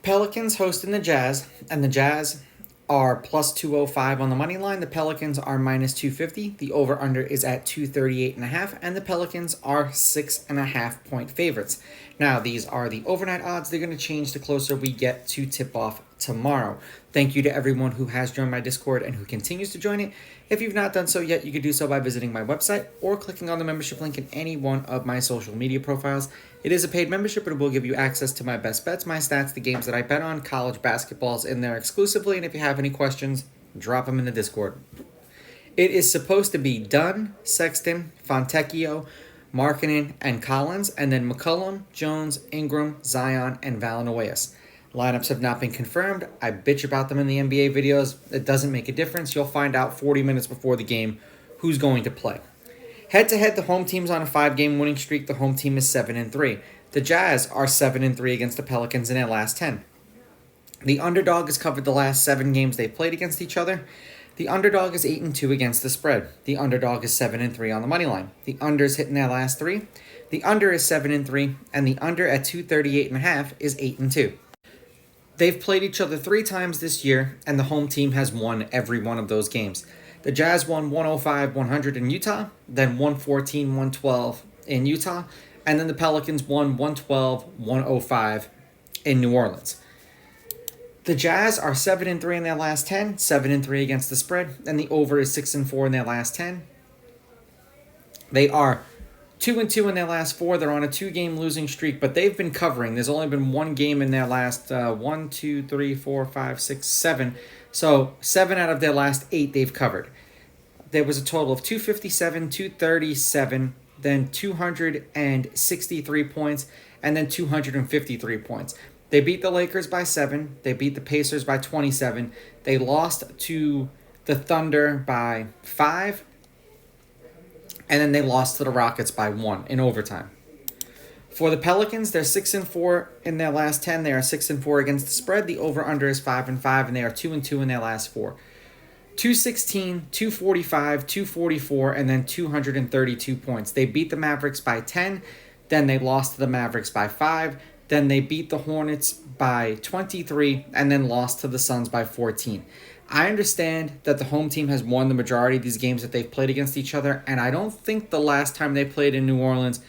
Pelicans hosting the Jazz, and the Jazz are plus 205 on the money line. The Pelicans are minus 250. The over-under is at 238.5, and the Pelicans are 6.5 point favorites. Now, these are the overnight odds. They're going to change the closer we get to tip-off tomorrow. Thank you to everyone who has joined my Discord and who continues to join it. If you've not done so yet, you can do so by visiting my website or clicking on the membership link in any one of my social media profiles. It is a paid membership, and it will give you access to my best bets, my stats, the games that I bet on. College basketball's in there exclusively, and if you have any questions, drop them in the Discord. It is supposed to be Dunn, Sexton, Fontecchio, Markkanen, and Collins, and then McCollum, Jones, Ingram, Zion, and Valanoas. Lineups have not been confirmed. I bitch about them in the NBA videos. It doesn't make a difference. You'll find out 40 minutes before the game who's going to play. Head-to-head, the home team's on a 5-game winning streak. The home team is 7-3. The Jazz are 7-3 against the Pelicans in their last 10. The underdog has covered the last 7 games they've played against each other. The underdog is 8-2 against the spread. The underdog is 7-3 on the money line. The under's hitting their last 3. The under is 7-3, and the under at 238.5 is 8-2. They've played each other 3 times this year, and the home team has won every one of those games. The Jazz won 105-100 in Utah, then 114-112 in Utah, and then the Pelicans won 112-105 in New Orleans. The Jazz are 7-3 in their last 10, 7-3 against the spread, and the over is 6-4 in their last 10. They are 2-2 in their last 4. They're on a 2-game losing streak, but they've been covering. There's only been 1 game in their last 1, 2, 3, 4, 5, 6, 7. So 7 out of their last 8 they've covered. There was a total of 257, 237, then 263 points, and then 253 points. They beat the Lakers by 7. They beat the Pacers by 27. They lost to the Thunder by 5. And then they lost to the Rockets by 1 in overtime. For the Pelicans, they're 6-4 in their last 10. They are 6-4 against the spread. The over-under is 5-5, and they are 2-2 in their last 4. 216, 245, 244, and then 232 points. They beat the Mavericks by 10. Then they lost to the Mavericks by 5. Then they beat the Hornets by 23, and then lost to the Suns by 14. I understand that the home team has won the majority of these games that they've played against each other, and I don't think the last time they played in New Orleans,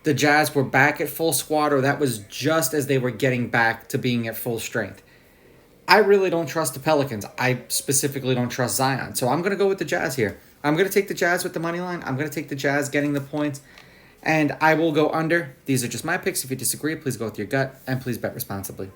the Jazz were back at full squad, or that was just as they were getting back to being at full strength. I really don't trust the Pelicans. I specifically don't trust Zion, so I'm going to go with the Jazz here. I'm going to take the Jazz with the money line. I'm going to take the Jazz getting the points, and I will go under. These are just my picks. If you disagree, please go with your gut, and please bet responsibly.